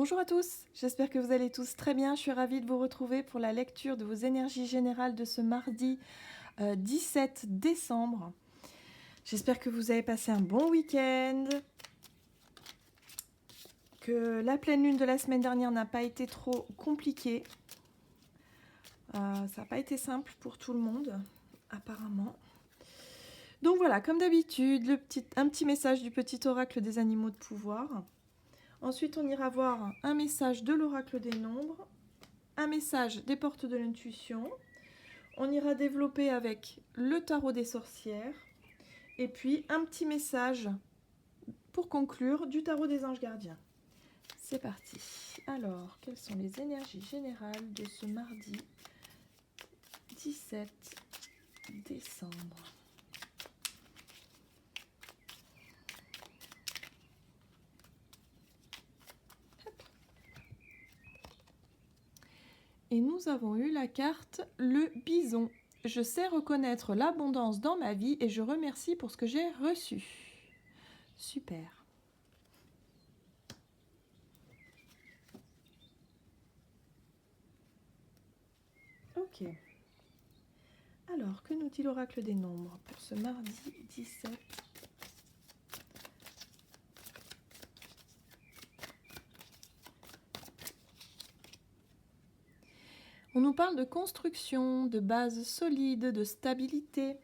Bonjour à tous, j'espère que vous allez tous très bien. Je suis ravie de vous retrouver pour la lecture de vos énergies générales de ce mardi 17 décembre. J'espère que vous avez passé un bon week-end, que la pleine lune de la semaine dernière n'a pas été trop compliquée. Ça n'a pas été simple pour tout le monde, apparemment. Donc voilà, comme d'habitude, un petit message du petit oracle des animaux de pouvoir. Ensuite, on ira voir un message de l'oracle des nombres, un message des portes de l'intuition. On ira développer avec le tarot des sorcières et puis un petit message pour conclure du tarot des anges gardiens. C'est parti. Alors, quelles sont les énergies générales de ce mardi 17 décembre? Et nous avons eu la carte le bison. Je sais reconnaître l'abondance dans ma vie et je remercie pour ce que j'ai reçu. Super. Ok. Alors, que nous dit l'oracle des nombres pour ce mardi 17 ? On nous parle de construction, de bases solides, de stabilité,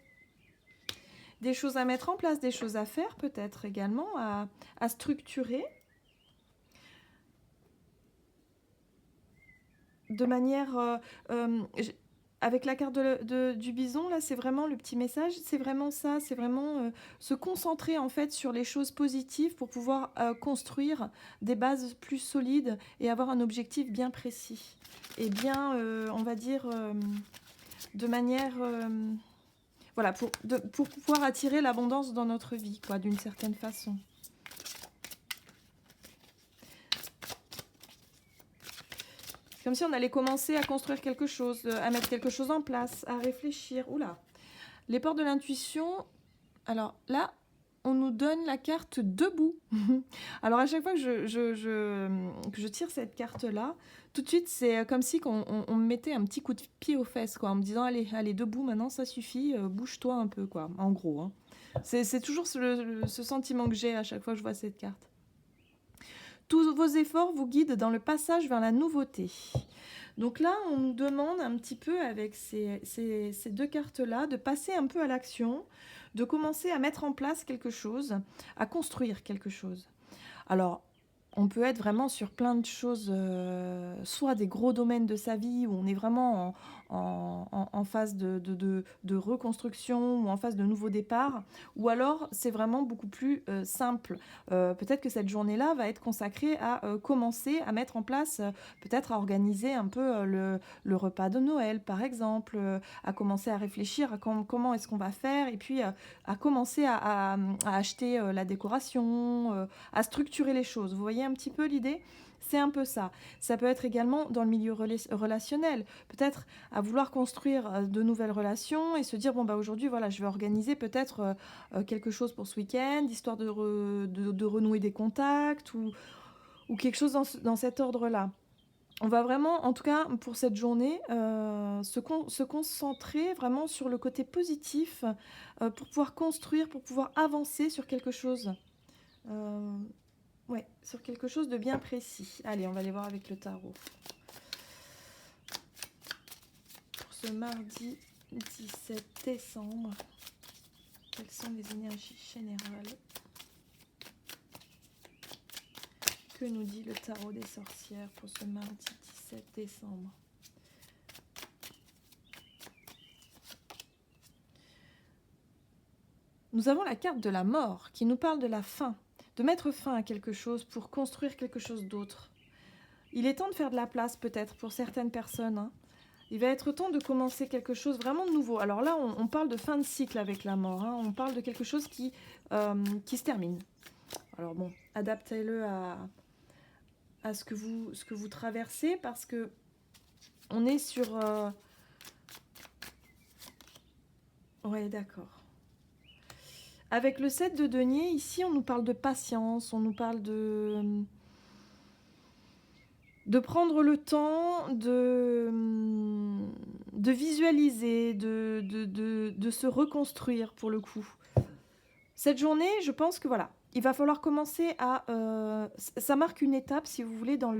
des choses à mettre en place, des choses à faire peut-être également, à structurer de manière... avec la carte du bison, là, c'est vraiment le petit message, c'est vraiment ça, c'est vraiment se concentrer en fait sur les choses positives pour pouvoir construire des bases plus solides et avoir un objectif bien précis. Et bien, on va dire, de manière... voilà, pour pouvoir attirer l'abondance dans notre vie, quoi, d'une certaine façon. Comme si on allait commencer à construire quelque chose, à mettre quelque chose en place, à réfléchir. Oula. Les portes de l'intuition. Alors là, on nous donne la carte debout. Alors à chaque fois que je tire cette carte-là, tout de suite, c'est comme si on me mettait un petit coup de pied aux fesses, quoi, en me disant, allez, debout, maintenant, ça suffit, bouge-toi un peu, quoi, en gros. Hein. C'est toujours ce sentiment que j'ai à chaque fois que je vois cette carte. Tous vos efforts vous guident dans le passage vers la nouveauté. Donc là, on nous demande un petit peu avec ces deux cartes-là de passer un peu à l'action, de commencer à mettre en place quelque chose, à construire quelque chose. Alors, on peut être vraiment sur plein de choses, soit des gros domaines de sa vie où on est vraiment en phase de reconstruction ou en phase de nouveau départ, ou alors c'est vraiment beaucoup plus simple. Peut-être que cette journée-là va être consacrée à commencer à mettre en place, peut-être à organiser un peu le repas de Noël, par exemple, à commencer à réfléchir à comment est-ce qu'on va faire, et puis à commencer à acheter la décoration, à structurer les choses. Vous voyez un petit peu l'idée ? C'est un peu ça. Ça peut être également dans le milieu relationnel. Peut-être à vouloir construire de nouvelles relations et se dire, bon, bah aujourd'hui, voilà, je vais organiser peut-être quelque chose pour ce week-end, histoire de renouer des contacts ou quelque chose dans cet ordre-là. On va vraiment, en tout cas pour cette journée, se concentrer vraiment sur le côté positif pour pouvoir construire, pour pouvoir avancer sur quelque chose. Ouais, sur quelque chose de bien précis. Allez, on va aller voir avec le tarot. Pour ce mardi 17 décembre, quelles sont les énergies générales que nous dit le tarot des sorcières pour ce mardi 17 décembre? Nous avons la carte de la mort qui nous parle de la fin, de mettre fin à quelque chose pour construire quelque chose d'autre. Il est temps de faire de la place peut-être pour certaines personnes. Hein. Il va être temps de commencer quelque chose vraiment de nouveau. Alors là, on parle de fin de cycle avec la mort. Hein. On parle de quelque chose qui se termine. Alors bon, adaptez-le à ce que vous traversez parce que on est sur... Ouais, d'accord. Avec le 7 de denier, ici, on nous parle de patience, on nous parle de... de prendre le temps de visualiser, de se reconstruire pour le coup. Cette journée, je pense que voilà, il va falloir commencer à... ça marque une étape, si vous voulez, dans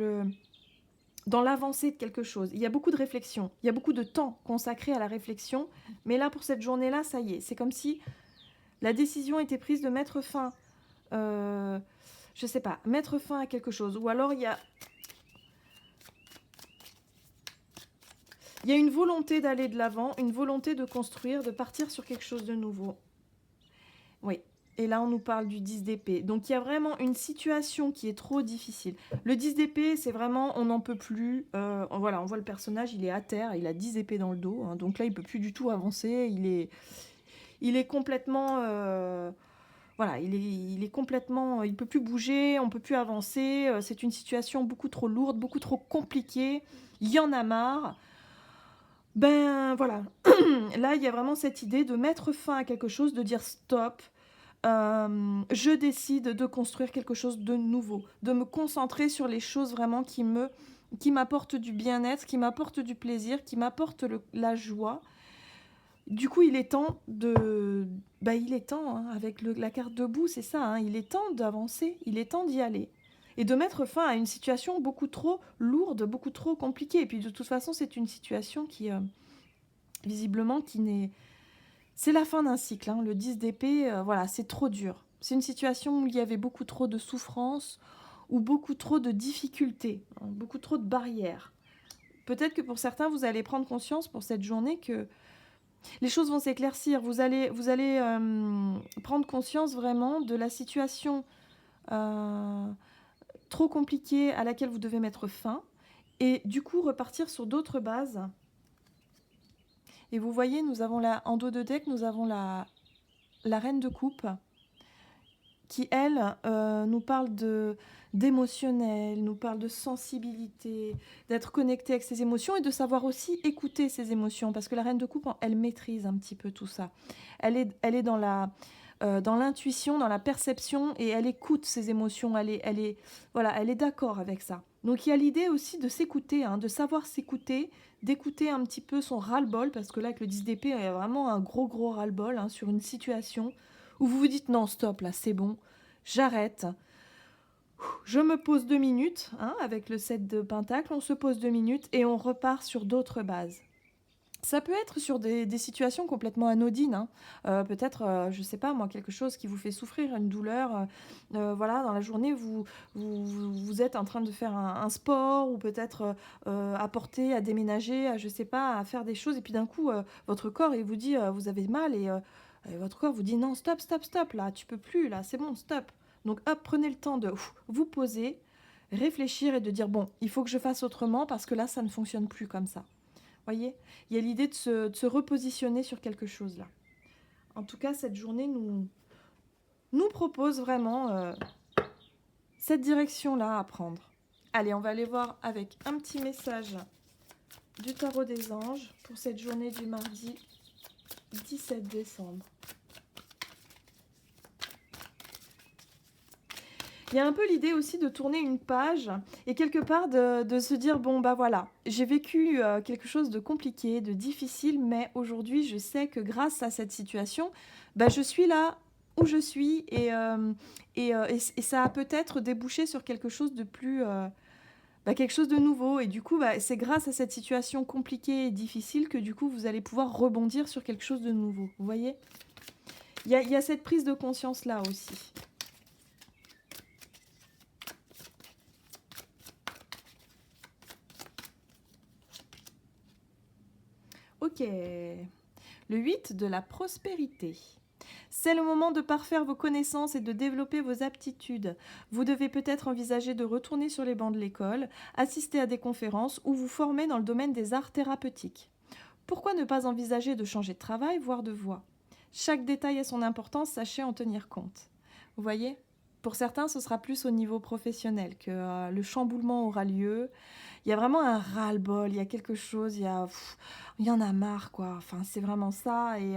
l'avancée de quelque chose. Il y a beaucoup de réflexion, il y a beaucoup de temps consacré à la réflexion, mais là, pour cette journée-là, ça y est, c'est comme si la décision était prise de mettre fin, je sais pas, mettre fin à quelque chose. Ou alors, il y a une volonté d'aller de l'avant, une volonté de construire, de partir sur quelque chose de nouveau. Oui. Et là, on nous parle du 10 d'épée. Donc, il y a vraiment une situation qui est trop difficile. Le 10 d'épée, c'est vraiment, on n'en peut plus. Voilà, on voit le personnage, il est à terre, il a 10 épées dans le dos. Hein, donc là, il ne peut plus du tout avancer. Il est complètement... voilà, il est complètement... Il ne peut plus bouger, on ne peut plus avancer. C'est une situation beaucoup trop lourde, beaucoup trop compliquée. Il y en a marre. Ben voilà, là il y a vraiment cette idée de mettre fin à quelque chose, de dire stop, je décide de construire quelque chose de nouveau, de me concentrer sur les choses vraiment qui m'apportent du bien-être, qui m'apportent du plaisir, qui m'apportent la joie. Du coup, il est temps il est temps, hein, avec la carte debout, c'est ça, hein, il est temps d'avancer, il est temps d'y aller. Et de mettre fin à une situation beaucoup trop lourde, beaucoup trop compliquée. Et puis de toute façon, c'est une situation qui, visiblement, qui n'est... C'est la fin d'un cycle, hein. Le 10 d'épée, voilà, c'est trop dur. C'est une situation où il y avait beaucoup trop de souffrance, ou beaucoup trop de difficultés, hein, beaucoup trop de barrières. Peut-être que pour certains, vous allez prendre conscience pour cette journée que les choses vont s'éclaircir. Vous allez prendre conscience vraiment de la situation trop compliquée à laquelle vous devez mettre fin, et du coup repartir sur d'autres bases. Et vous voyez, nous avons en dos de deck, nous avons la reine de coupe, qui, elle, nous parle d'émotionnel, nous parle de sensibilité, d'être connecté avec ses émotions et de savoir aussi écouter ses émotions. Parce que la reine de coupe, elle maîtrise un petit peu tout ça. Elle est dans l'intuition, dans la perception, et elle écoute ses émotions. Elle est d'accord avec ça. Donc il y a l'idée aussi de s'écouter, hein, de savoir s'écouter, d'écouter un petit peu son ras-le-bol, parce que là, avec le 10 d'épée, il y a vraiment un gros ras-le-bol, hein, sur une situation où vous vous dites non, stop, là, c'est bon, j'arrête. Je me pose 2 minutes, hein, avec le 7 de pentacle, on se pose 2 minutes et on repart sur d'autres bases. Ça peut être sur des situations complètement anodines, hein. Peut-être, je sais pas moi, quelque chose qui vous fait souffrir, une douleur. Voilà, dans la journée, vous êtes en train de faire un sport, ou peut-être à déménager, je sais pas, à faire des choses, et puis d'un coup, votre corps, il vous dit, vous avez mal, et votre corps vous dit non, stop, stop, stop, là, tu peux plus, là, c'est bon, stop. Donc hop, prenez le temps de vous poser, réfléchir et de dire bon, il faut que je fasse autrement parce que là, ça ne fonctionne plus comme ça. Voyez, il y a l'idée de se repositionner sur quelque chose là. En tout cas, cette journée nous propose vraiment cette direction-là à prendre. Allez, on va aller voir avec un petit message du tarot des anges pour cette journée du mardi 17 décembre. Il y a un peu l'idée aussi de tourner une page et quelque part de se dire, bon, bah voilà, j'ai vécu quelque chose de compliqué, de difficile, mais aujourd'hui, je sais que grâce à cette situation, bah, je suis là où je suis, et ça a peut-être débouché sur quelque chose de plus... quelque chose de nouveau. Et du coup, bah, c'est grâce à cette situation compliquée et difficile que du coup, vous allez pouvoir rebondir sur quelque chose de nouveau. Vous voyez ? Il y a cette prise de conscience-là aussi. Ok, le 8 de la prospérité. C'est le moment de parfaire vos connaissances et de développer vos aptitudes. Vous devez peut-être envisager de retourner sur les bancs de l'école, assister à des conférences ou vous former dans le domaine des arts thérapeutiques. Pourquoi ne pas envisager de changer de travail, voire de voie ? Chaque détail a son importance, sachez en tenir compte. Vous voyez ? Pour certains, ce sera plus au niveau professionnel que le chamboulement aura lieu. Il y a vraiment un ras-le-bol, il y a quelque chose, il y en a marre, quoi. Enfin, c'est vraiment ça. Et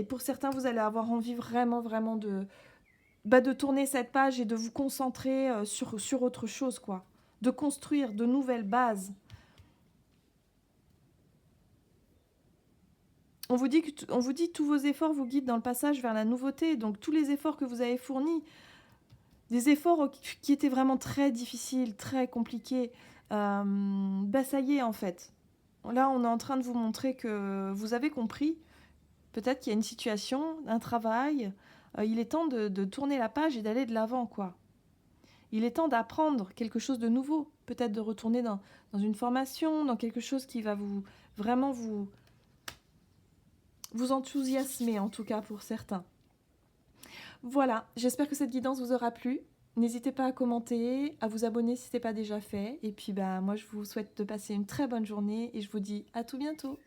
pour certains, vous allez avoir envie vraiment, vraiment de tourner cette page et de vous concentrer sur autre chose, quoi. de construire de nouvelles bases. On vous dit tous vos efforts vous guident dans le passage vers la nouveauté. Donc tous les efforts que vous avez fournis, des efforts qui étaient vraiment très difficiles, très compliqués, bah ça y est en fait. Là, on est en train de vous montrer que vous avez compris. Peut-être qu'il y a une situation, un travail. Il est temps de tourner la page et d'aller de l'avant, quoi. Il est temps d'apprendre quelque chose de nouveau. Peut-être de retourner dans une formation, dans quelque chose qui va vraiment vous enthousiasmer, en tout cas pour certains. Voilà, j'espère que cette guidance vous aura plu. N'hésitez pas à commenter, à vous abonner si ce n'est pas déjà fait. Et puis, moi, je vous souhaite de passer une très bonne journée et je vous dis à tout bientôt.